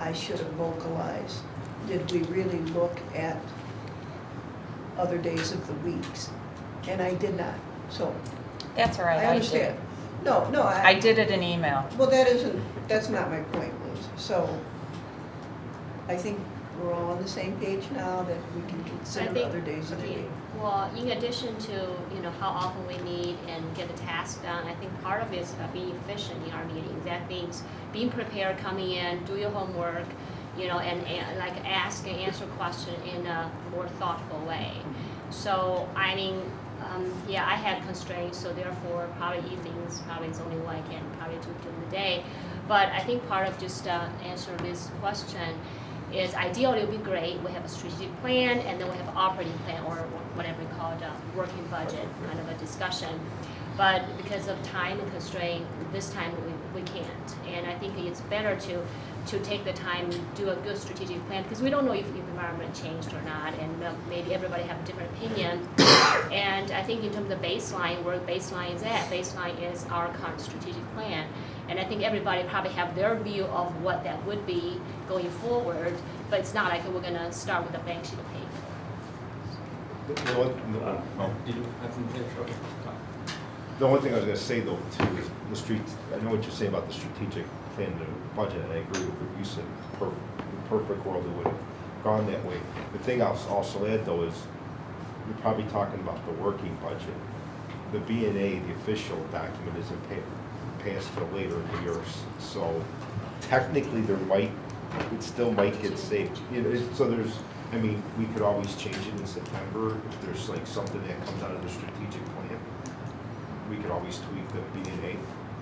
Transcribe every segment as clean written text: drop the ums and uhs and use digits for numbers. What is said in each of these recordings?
I should have vocalized, did we really look at other days of the weeks? And I did not, so That's all right. I understand. No, I did it in email. well, that's not my point, Liz. So I think we're all on the same page now that we can consider other days of the week. Well, in addition to, how often we meet and get the task done, I think part of it is being efficient in our meetings. That means being prepared, coming in, do your homework, and like ask and answer questions in a more thoughtful way. So, I mean, I had constraints, so therefore probably evenings, probably it's only one I can probably do during the day. But I think part of just answer this question is ideally it would be great. We have a strategic plan and then we have an operating plan or whatever we call it, a working budget kind of a discussion. But because of time and constraint, this time we can't. And I think it's better to take the time and do a good strategic plan because we don't know if the environment changed or not, and maybe everybody have a different opinion. And I think in terms of baseline, where baseline is at, baseline is our current strategic plan. And I think everybody probably have their view of what that would be going forward, but it's not like we're going to start with a blank sheet of paper. Did you have something to say? The one thing I was going to say though too is I know what you're saying about the strategic plan, the budget, and I agree with what you said. In the perfect world, it would have gone that way. The thing I'll also add though is you're probably talking about the working budget. The B&A, the official document, isn't passed till later in the year, so technically it still might get saved. So we could always change it in September if there's like something that comes out of the strategic plan. We could always tweak the B&A.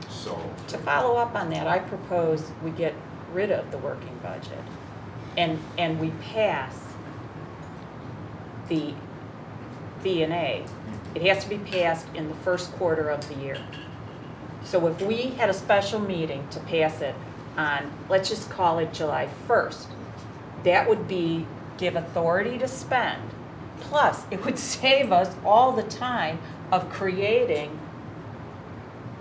So To follow up on that, I propose we get rid of the working budget and we pass the B&A. It has to be passed in the first quarter of the year. So if we had a special meeting to pass it on, let's just call it July 1st, that would give authority to spend. Plus, it would save us all the time of creating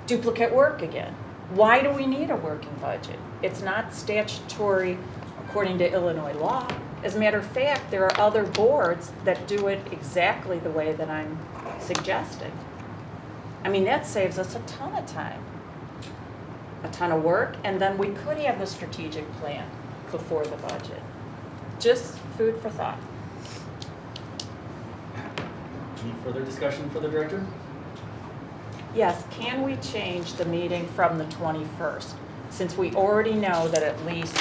duplicate work again. Why do we need a working budget? It's not statutory according to Illinois law. As a matter of fact, there are other boards that do it exactly the way that I'm suggesting. I mean, that saves us a ton of time, a ton of work, and then we could have the strategic plan before the budget. Just food for thought. Any further discussion for the director? Yes, can we change the meeting from the 21st, since we already know that at least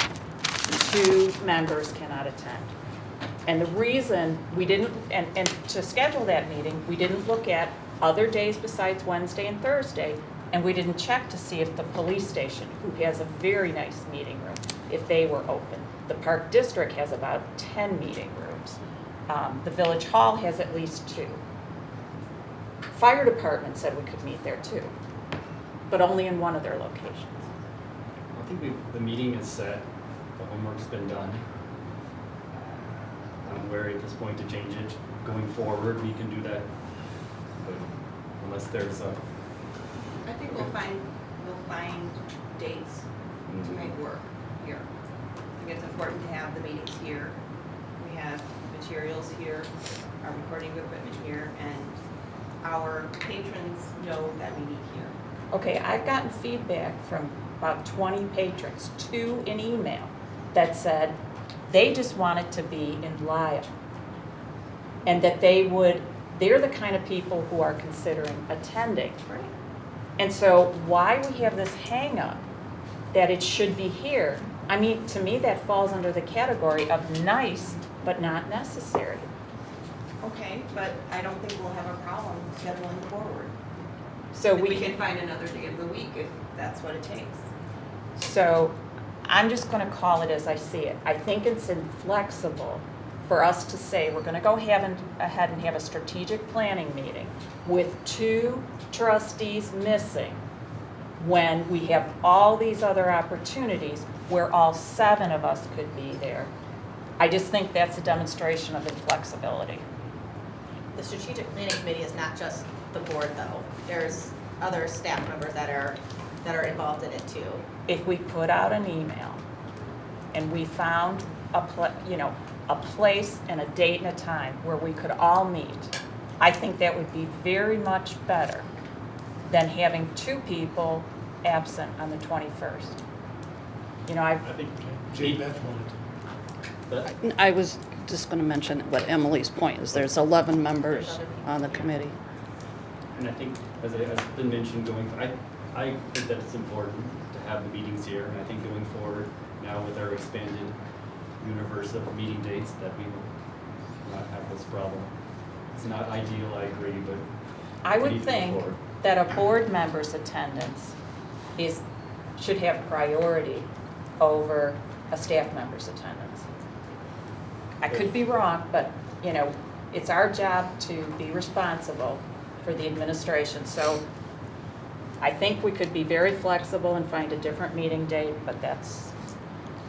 2 members cannot attend? And the reason we didn't, and to schedule that meeting, we didn't look at other days besides Wednesday and Thursday, and we didn't check to see if the police station, who has a very nice meeting room, if they were open. The Park District has about 10 meeting rooms. The Village Hall has at least 2. Fire department said we could meet there too, but only in one of their locations. I think the meeting is set, the homework's been done. I'm wary at this point to change it. Going forward, we can do that, but unless there's a... I think we'll find dates to make work here. I think it's important to have the meetings here. We have materials here, our recording equipment here, and our patrons know that we meet here. Okay, I've gotten feedback from about 20 patrons, 2 in email, that said they just want it to be in Lisle. And that they're the kind of people who are considering attending. Right. And so why we have this hang up that it should be here, I mean, to me that falls under the category of nice but not necessary. Okay, but I don't think we'll have a problem scheduling forward. So If we can find another day of the week if that's what it takes. So I'm just going to call it as I see it. I think it's inflexible for us to say we're going to go ahead and have a strategic planning meeting with 2 trustees missing when we have all these other opportunities where all 7 of us could be there. I just think that's a demonstration of inflexibility. The strategic planning committee is not just the board though. There's other staff members that are involved in it too. If we put out an email and we found a place and a date and a time where we could all meet, I think that would be very much better than having 2 people absent on the 21st. I think. Jay Beth wanted to. Beth? I was just going to mention what Emily's point is. There's 11 members on the committee. And I think, as has been mentioned, I think that it's important to have the meetings here, and I think going forward, now with our expanded universe of meeting dates, that we will not have this problem. It's not ideal, I agree, but I we would need to go think forward. that a board member's attendance should have priority over a staff member's attendance. I could be wrong, but, it's our job to be responsible for the administration. So I think we could be very flexible and find a different meeting date, but that's.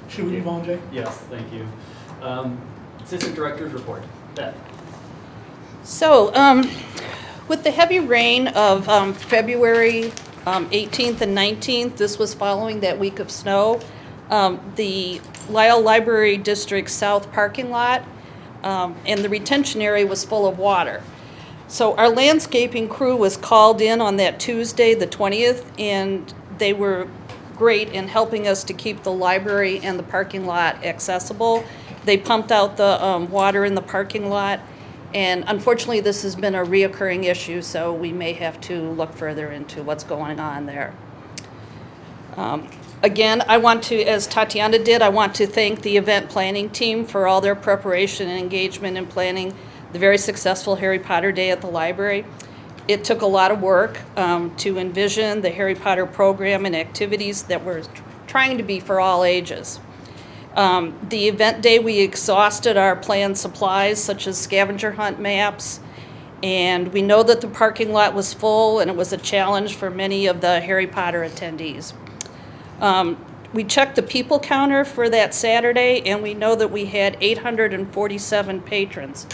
Should we move on, Jay? Yes, thank you. Assistant Director's Report. Beth? So, with the heavy rain of February 18th and 19th, this was following that week of snow, the Lisle Library District South parking lot and the retention area was full of water. So our landscaping crew was called in on that Tuesday, the 20th, and they were great in helping us to keep the library and the parking lot accessible. They pumped out the water in the parking lot, and unfortunately this has been a reoccurring issue, so we may have to look further into what's going on there. Again, I want to, as Tatiana did, I want to thank the event planning team for all their preparation and engagement in planning the very successful Harry Potter Day at the library. It took a lot of work to envision the Harry Potter program and activities that were trying to be for all ages. The event day, we exhausted our planned supplies such as scavenger hunt maps, and we know that the parking lot was full and it was a challenge for many of the Harry Potter attendees. We checked the people counter for that Saturday, and we know that we had 847 patrons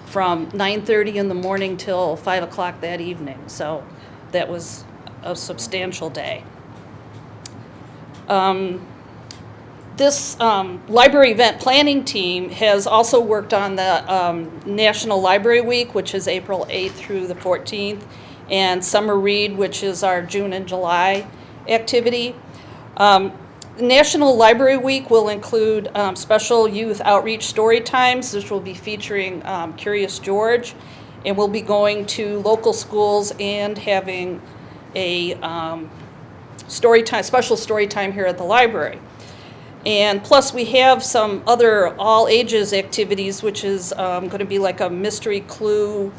from 9:30 in the morning till 5 o'clock that evening. So that was a substantial day. This library event planning team has also worked on the National Library Week, which is April 8th through the 14th, and Summer Read, which is our June and July activity. National Library Week will include special youth outreach story times. This will be featuring Curious George, and we'll be going to local schools and having a special story time here at the library. And plus we have some other all ages activities, which is going to be like a mystery clue.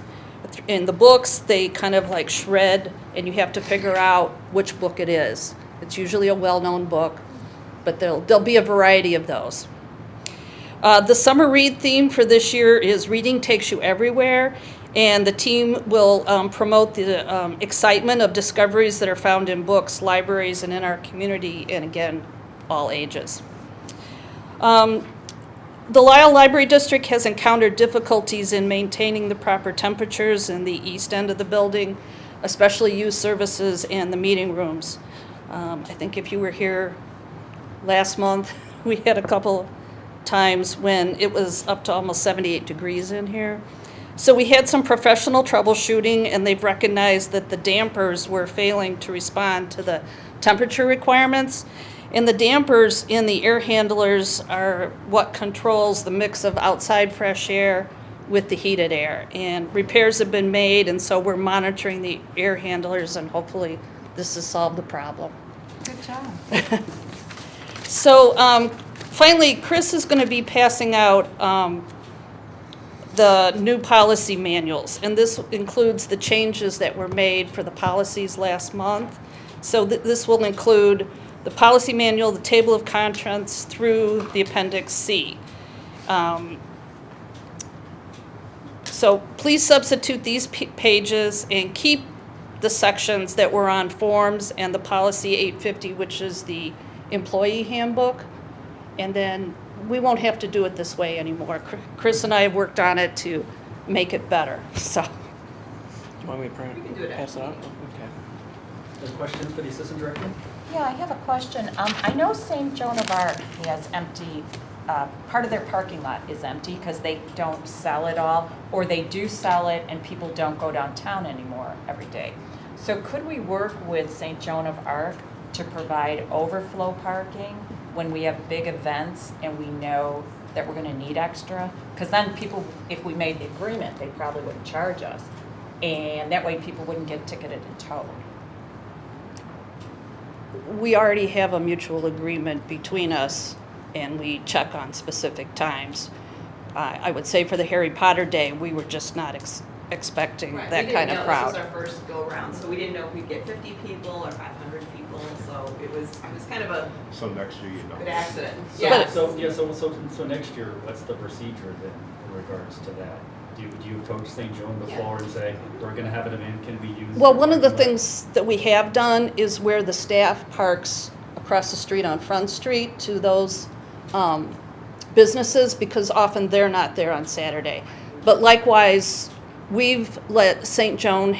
In the books, they kind of like shred, and you have to figure out which book it is. It's usually a well-known book, but there'll be a variety of those. The summer read theme for this year is Reading Takes You Everywhere, and the team will promote the excitement of discoveries that are found in books, libraries, and in our community, and again, all ages. The Lisle Library District has encountered difficulties in maintaining the proper temperatures in the east end of the building, especially youth services and the meeting rooms. I think if you were here last month, we had a couple times when it was up to almost 78 degrees in here. So we had some professional troubleshooting, and they've recognized that the dampers were failing to respond to the temperature requirements. And the dampers in the air handlers are what controls the mix of outside fresh air with the heated air. And repairs have been made, and so we're monitoring the air handlers, and hopefully this has solved the problem. Good job. So finally, Chris is going to be passing out the new policy manuals, and this includes the changes that were made for the policies last month. So this will include the policy manual, the table of contents through the Appendix C. So please substitute these pages and keep the sections that were on forms and the policy 850, which is the employee handbook. And then we won't have to do it this way anymore. Chris and I have worked on it to make it better, so. Do you want me to You can do it pass it out? after. Okay. Any questions for the Assistant Director? Yeah, I have a question. I know St. Joan of Arc has empty, part of their parking lot is empty because they don't sell it all, or they do sell it and people don't go downtown anymore every day. So could we work with St. Joan of Arc to provide overflow parking when we have big events and we know that we're gonna need extra? Because then people, if we made the agreement, they probably wouldn't charge us. And that way people wouldn't get ticketed and towed. We already have a mutual agreement between us, and we check on specific times. I would say for the Harry Potter Day, we were just not expecting Right, that kind of We crowd. didn't know, this was our first go-around, so we didn't know if we'd get 50 people or 500 people, so it was kind of a So next year, you know. good accident. So- Yeah. So next year, what's the procedure then in regards to that? Do you approach St. Joan before and say, we're gonna have an event, can we use? Well, your one of the parking lot?" things that we have done is where the staff parks across the street on Front Street to those businesses, because often they're not there on Saturday. But likewise, we've let St. Joan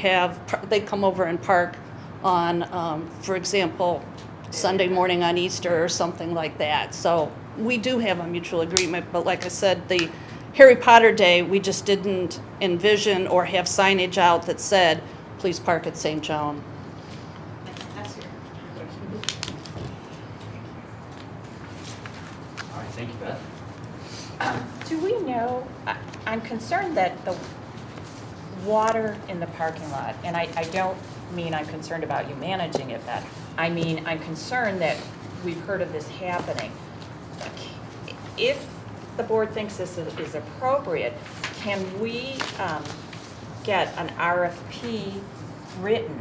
they come over and park on, for example, Sunday morning on Easter or something like that. So we do have a mutual agreement, but like I said, the Harry Potter Day, we just didn't envision or have signage out that said, please park at St. Joan. That's your. All right, thank you, Beth. Do we know, I'm concerned that the water in the parking lot, and I don't mean I'm concerned about you managing it, Beth. I mean, I'm concerned that we've heard of this happening. If the board thinks this is appropriate, can we get an RFP written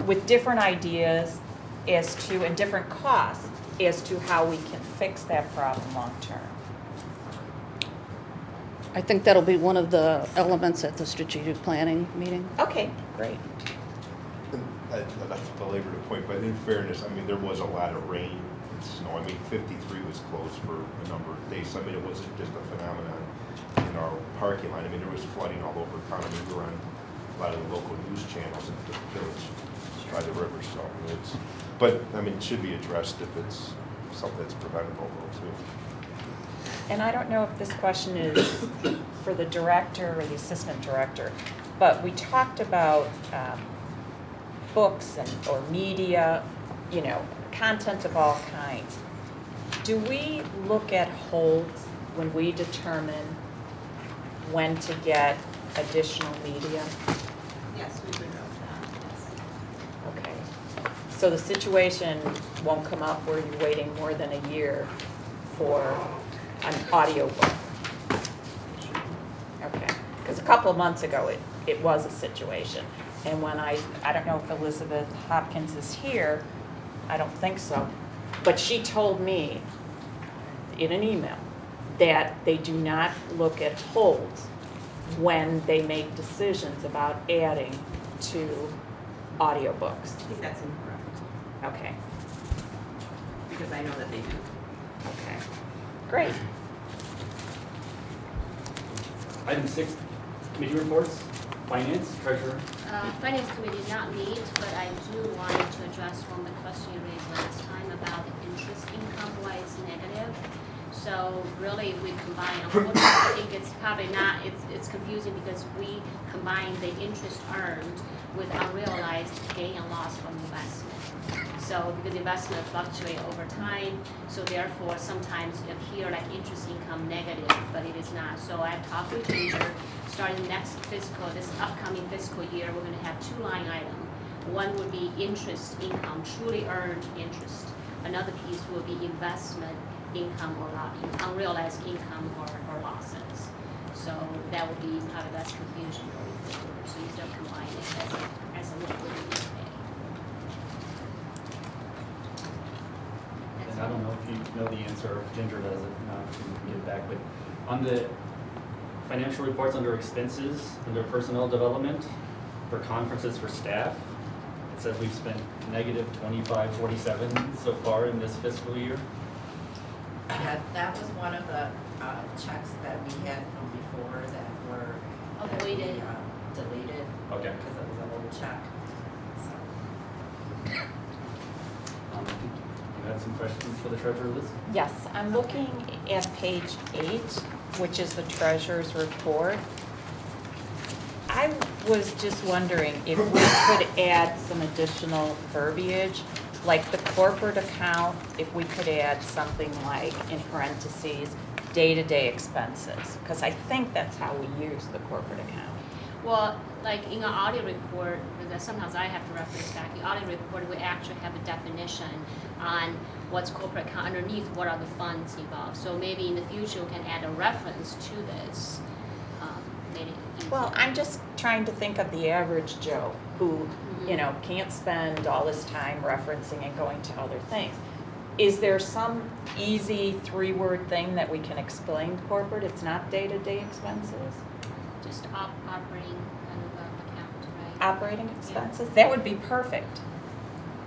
with different ideas and different costs as to how we can fix that problem long-term? I think that'll be one of the elements at the strategic planning meeting. Okay, great. Not to belabor the point, but in fairness, I mean, there was a lot of rain and snow. I mean, 53 was closed for a number of days. I mean, it wasn't just a phenomenon in our parking lot. I mean, there was flooding all over town. I mean, we were on a lot of the local news channels in the village by the river, so but I mean, it should be addressed if it's something that's preventable too. And I don't know if this question is for the director or the assistant director, but we talked about books or media, content of all kinds. Do we look at holds when we determine when to get additional media? Yes, we would know that, yes. Okay. So the situation won't come up where you're waiting more than a year for an audiobook? Okay. Because a couple of months ago, it was a situation. And when I don't know if Elizabeth Hopkins is here, I don't think so, but she told me in an email that they do not look at holds when they make decisions about adding to audiobooks. I think that's incorrect, Okay, because I know that they do. okay, great. Item 6, committee reports, finance, treasurer. Finance committee did not meet, but I do want to address one of the question you raised last time about the interest income, why it's negative. So really, we combine, unfortunately, I think it's probably not, it's confusing because we combine the interest earned with unrealized gain and loss from investment. So because investment fluctuate over time, so therefore sometimes it appear like interest income negative, but it is not. So I've talked with Ginger, starting this upcoming fiscal year, we're gonna have 2 line items. One would be interest income, truly earned interest. Another piece will be investment income or unrealized income or losses. So that would be probably less confusion going forward. So you still combine it as a liquidity pay. And I don't know if you know the answer, or if Ginger does, if not, we can get it back. But on the financial reports under expenses, under personnel development, for conferences for staff, it says we've spent negative 2547 so far in this fiscal year. Yeah, that was one of the checks that we had from before that were Avoided. Deleted Okay. because it was an old check. So. I think you had some questions for the treasurer, Liz? Yes, I'm looking at page 8, which is the treasurer's report. I was just wondering if we could add some additional verbiage, like the corporate account, if we could add something like, in parentheses, day-to-day expenses, because I think that's how we use the corporate account. Well, like in our audit report, because sometimes I have to reference back, the audit report, we actually have a definition on what's corporate account underneath, what are the funds involved. So maybe in the future, we can add a reference to this, made it easier. Well, I'm just trying to think of the average Joe who, you know, can't spend all his time referencing and going to other things. Is there some easy 3-word thing that we can explain to corporate? It's not day-to-day expenses? Just operating kind of account, right? Operating expenses? That would be perfect.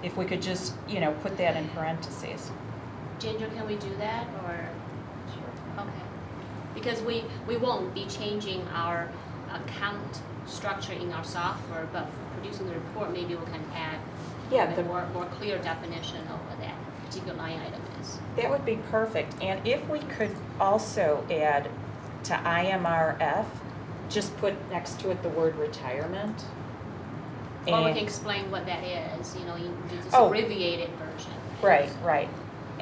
If we could just, you know, put that in parentheses. Ginger, can we do that, or? Sure. Okay. Because we won't be changing our account structure in our software, but for producing the report, maybe we can add a more clear definition of what that particular line item is. That would be perfect. And if we could also add to IMRF, just put next to it the word retirement. Or we And- can explain what that is, you know, in this Oh. abbreviated version. Right, right.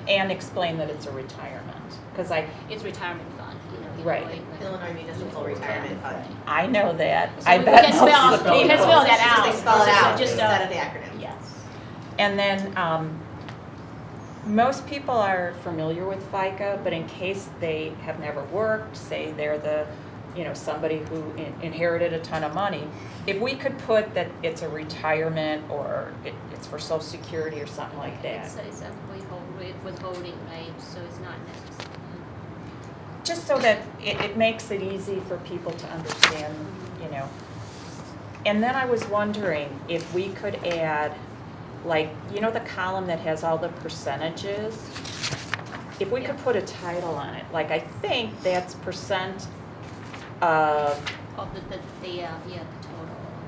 And explain that it's a retirement, because It's retirement fund, you know. Right. Illinois Municipal Retirement Fund. I know that. So I we bet can most spell, of the you can people. spell that out. Just spell it out Just instead of the acronym. Yes. And then, most people are familiar with FICA, but in case they have never worked, say they're the, you know, somebody who inherited a ton of money, if we could put that it's a retirement or it's for Social Security or something like that. It's a withholding, right, so it's not necessary. Just so that it makes it easy for people to understand, you know. And then I was wondering if we could add, like, you know the column that has all the percentages? If we could put a title on it, like I think that's percent of, Of the total,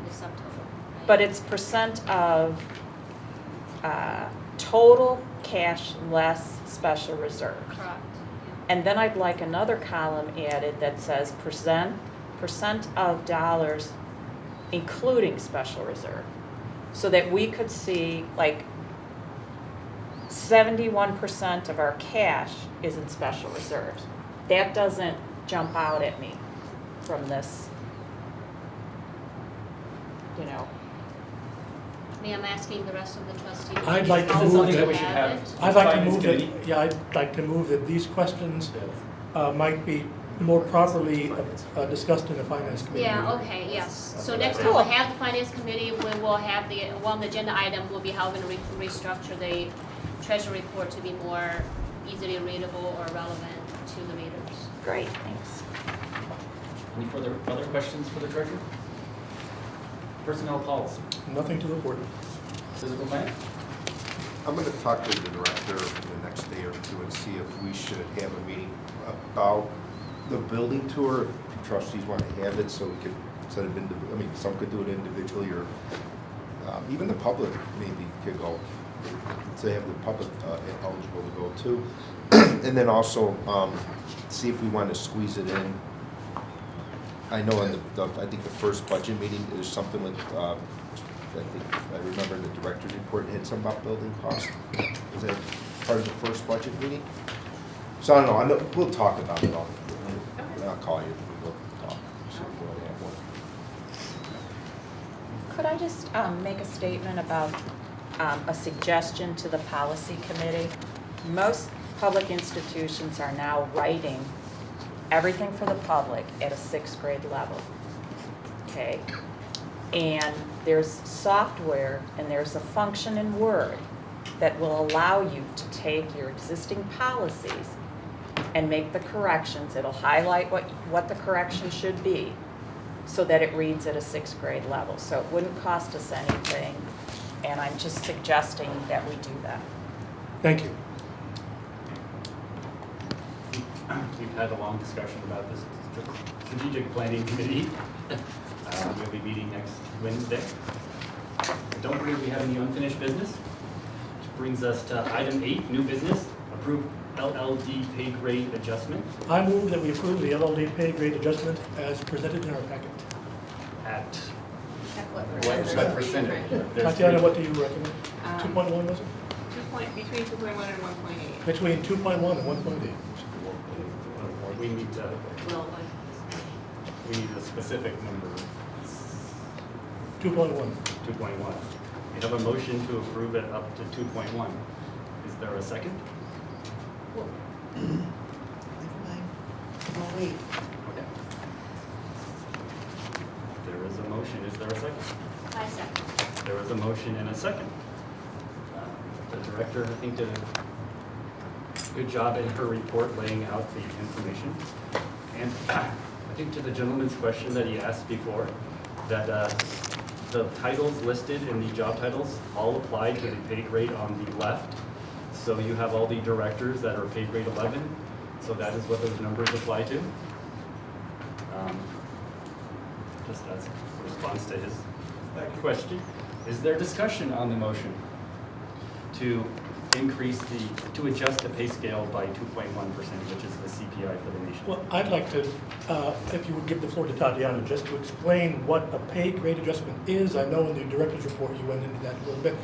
the subtotal, right? but it's percent of total cash less special reserve. Correct, yeah. And then I'd like another column added that says percent of dollars including special reserve. So that we could see, like, 71% of our cash is in special reserves. That doesn't jump out at me from this, you know. I'm asking the rest of the trustees. I'd like to Also move that to we should have- it. I'd like to Finance move that, committee. yeah, I'd like to move that these questions Yes. might be more properly discussed in the finance committee. Yeah, okay, yes. So next time Cool. we'll have the finance committee, we will have one agenda item will be how we're gonna restructure the treasury report to be more easily readable or relevant to the readers. Great, thanks. Any other questions for the treasurer? Personnel policy, Nothing to report. physical plan? I'm gonna talk to the director in the next day or two and see if we should have a meeting about the building tour, if trustees want to have it, so we could, instead of, I mean, some could do it individually, or even the public maybe could go, to have the public eligible to go too. And then also, see if we want to squeeze it in. I know in I think the first budget meeting, there's something with, I remember the director's report had something about building costs. Is that part of the first budget meeting? So I don't know, we'll talk about it all. I'll call you, we'll talk, see if we'll have one. Could I just make a statement about a suggestion to the policy committee? Most public institutions are now writing everything for the public at a 6th grade level, okay? And there's software and there's a function in Word that will allow you to take your existing policies and make the corrections. It'll highlight what the correction should be so that it reads at a 6th grade level. So it wouldn't cost us anything, and I'm just suggesting that we do that. Thank you. We've had a long discussion about this strategic planning committee. We'll be meeting next Wednesday. I don't believe we have any unfinished business. brings us to item 8, new business, approve LLD pay grade adjustment I move that we approve the LLD pay grade adjustment as presented in our packet. at What what percentage? There's Tatiana, three- what do you recommend? 2.1 was it? Between 2.1 and 1.8. Between 2.1 and 1.8. We need to, Well, we need a specific number, 2.1. 2.1. We have a motion to approve it up to 2.1. Is there a second? Never mind. Oh, wait. Okay. There is a motion, is there a second? 5 seconds. There was a motion and a second. The director, I think, did a good job in her report laying out the information. And I think to the gentleman's question that he asked before, that the titles listed in the job titles all apply to the pay grade on the left. So you have all the directors that are pay grade 11, so that is what those numbers apply to. Just as a response to his question. Is there discussion on the motion to increase to adjust the pay scale by 2.1%, which is the CPI for the nation? Well, I'd like to, if you would give the floor to Tatiana, just to explain what a pay grade adjustment is. I know in the director's report you went into that a little bit,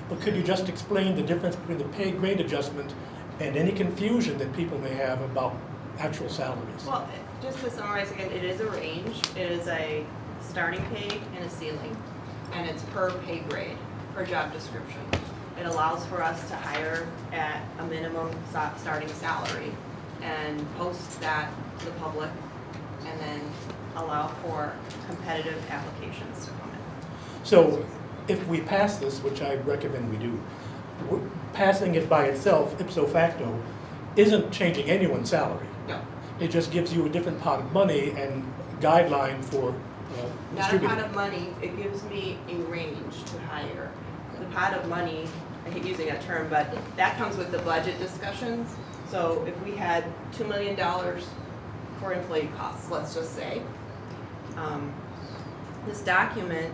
but could you just explain the difference between the pay grade adjustment and any confusion that people may have about actual salaries? Well, just to summarize again, it is a range. It is a starting pay and a ceiling, and it's per pay grade, per job description. It allows for us to hire at a minimum starting salary and post that to the public, and then allow for competitive applications to come in. So if we pass this, which I recommend we do, passing it by itself, ipso facto, isn't changing anyone's salary. No, It just gives you a different pot of money and guideline for not a distributing. pot of money. It gives me a range to hire. The pot of money, I hate using that term, but that comes with the budget discussions. So if we had $2 million for employee costs, let's just say, this document,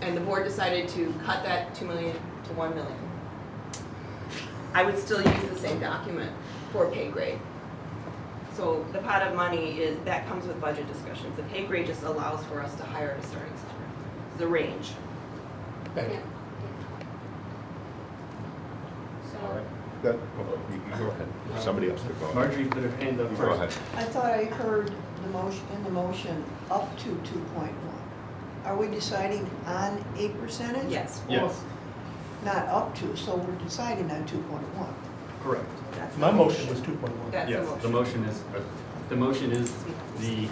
and the board decided to cut that 2 million to 1 million, I would still use the same document for pay grade. So the pot of money that comes with budget discussions. The pay grade just allows for us to hire at a starting salary. The range. Thank you. Yeah. So, All right. That, you go ahead. Somebody else could go. Marjorie put her hand up You first. go ahead. I thought I heard in the motion up to 2.1. Are we deciding on a percentage? Yes. Yes, Not up to, so we're deciding on 2.1. correct. That's My the motion was 2.1. That's Yes, the motion is the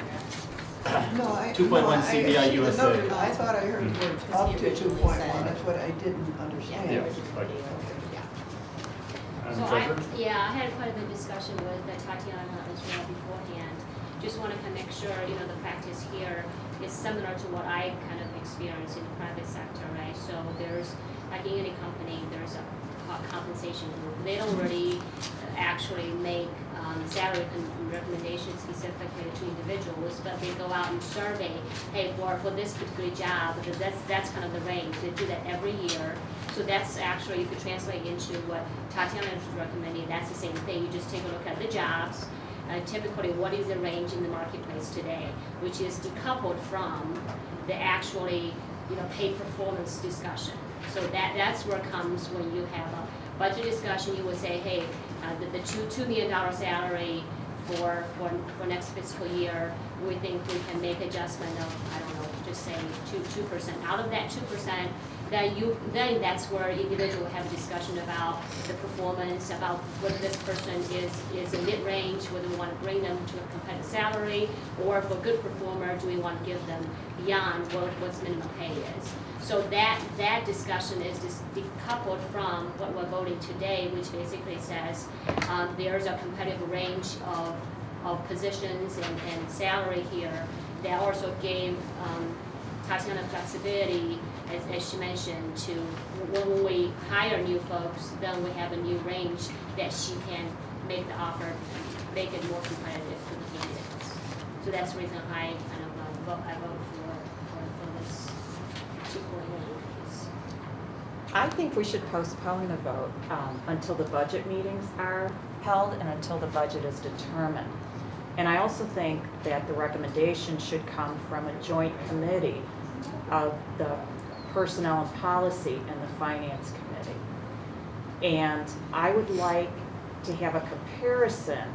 No, 2.1 CPI USA. I thought I heard the words up to 2.1, that's what I didn't understand. Yeah. so I had quite a bit of discussion with Tatiana as well beforehand. Just want to kind of make sure, the practice here is similar to what I kind of experienced in the private sector, right? So there's, like in any company, there's a compensation group. They don't really actually make salary recommendations specifically to individuals, but they go out and survey, hey, for this particular job, because that's kind of the range. They do that every year. So that's actually, if you translate into what Tatiana is recommending, that's the same thing. You just take a look at the jobs. Typically, what is the range in the marketplace today, which is decoupled from the actually, pay performance discussion. So that's where it comes when you have a budget discussion. You would say, hey, the $2 million salary for next fiscal year, we think we can make adjustment of, I don't know, just say 2%. Out of that 2%, then that's where individual will have a discussion about the performance, about whether this person is a mid-range, whether we want to bring them to a competitive salary, or for a good performer, do we want to give them beyond what's minimum pay is. So that discussion is just decoupled from what we're voting today, which basically says there's a competitive range of positions and salary here that also gave Tatiana flexibility, as she mentioned, to when we hire new folks, then we have a new range that she can make the offer, make it more competitive for the candidates. So that's the reason I kind of vote for this 2.1 increase. I think we should postpone the vote until the budget meetings are held and until the budget is determined. And I also think that the recommendation should come from a joint committee of the Personnel and Policy and the Finance Committee. And I would like to have a comparison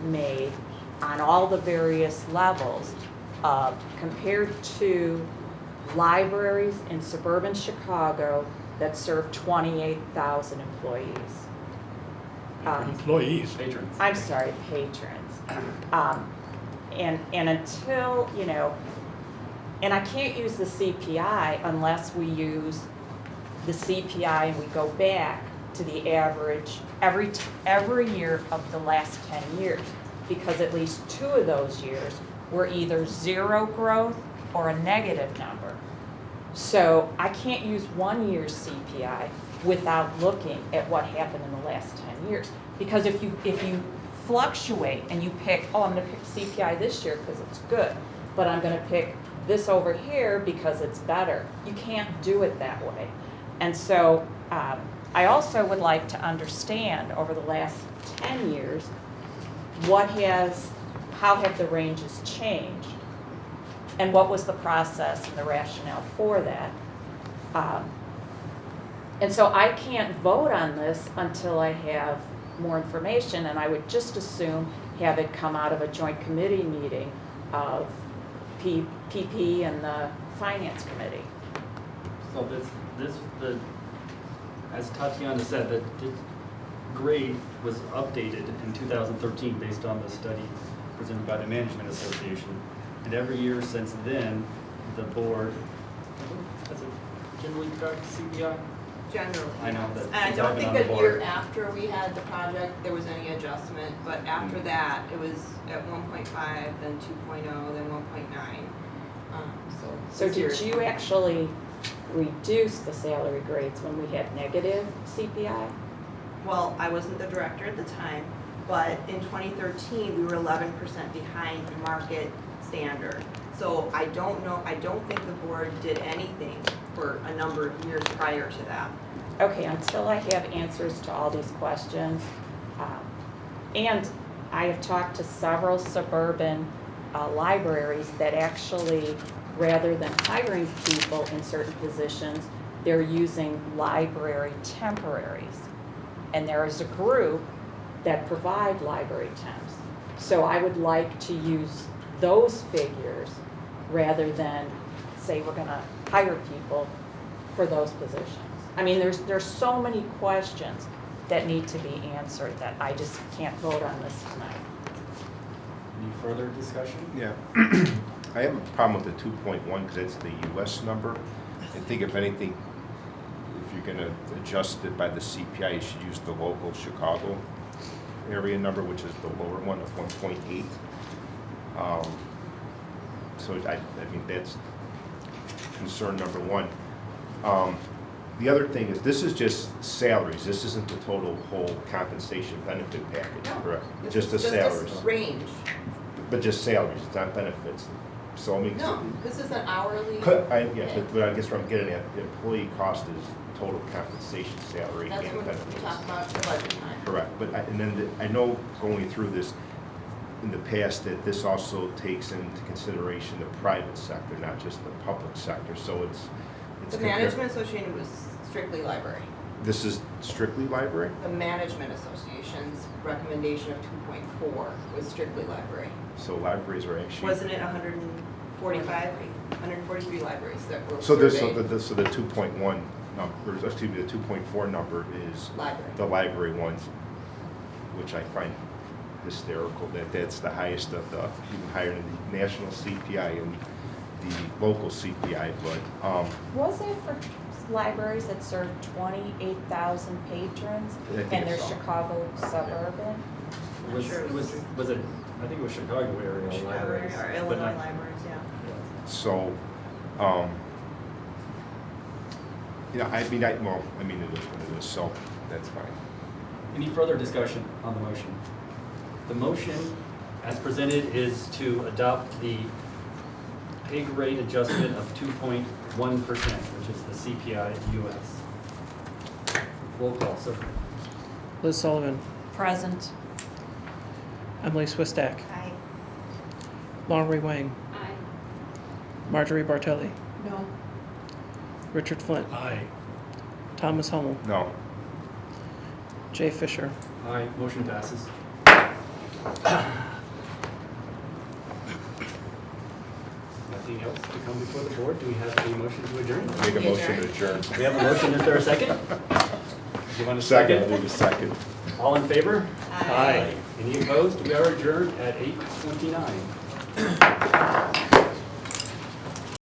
made on all the various levels compared to libraries in suburban Chicago that serve 28,000 employees. Employees. Patrons. I'm sorry, patrons. And until, you know, and I can't use the CPI unless we use the CPI and we go back to the average every year of the last 10 years. Because at least 2 of those years were either 0 growth or a negative number. So I can't use 1 year's CPI without looking at what happened in the last 10 years. Because if you fluctuate and you pick, oh, I'm gonna pick CPI this year because it's good, but I'm gonna pick this over here because it's better. You can't do it that way. And so I also would like to understand over the last 10 years, how have the ranges changed? And what was the process and the rationale for that? And so I can't vote on this until I have more information, and I would just assume have it come out of a joint committee meeting of PP and the Finance Committee. So as Tatiana said, the grade was updated in 2013 based on the study presented by the Management Association. And every year since then, the board, has it generally tracked CPI? Generally. I know that. And I since don't I've been think on the a year board. after we had the project, there was any adjustment, but after that, it was at 1.5, then 2.0, then 1.9. So this did year's- you actually reduce the salary grades when we had negative CPI? Well, I wasn't the director at the time, but in 2013, we were 11% behind the market standard. So I don't know, I don't think the board did anything for a number of years prior to that. Okay, until I have answers to all these questions, and I have talked to several suburban libraries that actually, rather than hiring people in certain positions, they're using library temporaries. And there is a group that provide library temps. So I would like to use those figures rather than say we're gonna hire people for those positions. I mean, there's so many questions that need to be answered that I just can't vote on this tonight. Any further discussion? Yeah. I have a problem with the 2.1 because it's the US number. I think if anything, if you're gonna adjust it by the CPI, you should use the local Chicago area number, which is the lower one of 1.8. So I mean, that's concern number one. The other thing is, this is just salaries. This isn't the total whole compensation benefit package, No, correct? This Just the is salaries. this range. But just salaries, it's not benefits. So I mean. No, this is an hourly. Yeah, but I guess what I'm getting at, the employee cost is total compensation, salary, That's and what benefits. we talk about at the budget time. Correct, but and then I know going through this in the past that this also takes into consideration the private sector, not just the public sector, so it's. The Management Association was strictly library. This is strictly library? The Management Association's recommendation of 2.4 was strictly library. So libraries are actually. Wasn't it 143 libraries that were So this, surveyed? so the 2.1 number, excuse me, the 2.4 number is Library. the library ones, which I find hysterical that that's the highest of the, even higher than the national CPI and the local CPI, but, Was it for libraries that serve 28,000 patrons I think and they're it's all. Chicago suburban? Was it, I think it was Chicago area Chicago libraries. or but Illinois not- libraries, yeah. so, you know, I mean, it is what it is, so that's fine. Any further discussion on the motion? The motion, as presented, is to adopt the pay grade adjustment of 2.1%, which is the CPI US. Roll call, sir. Liz Sullivan, Present. Emily Swistak, Aye. Lori Wang, Aye. Marjorie Bartelli, No, Richard Flint, Aye. Thomas Hummel, No. Jay Fisher. Aye, motion passes. Nothing else to come before the board? Do we have a motion to adjourn? Make a motion to adjourn. We have a motion, is there a second? Do you want a Second, second? I need a second. All in favor? Aye. Any opposed? We are adjourned at 8:29.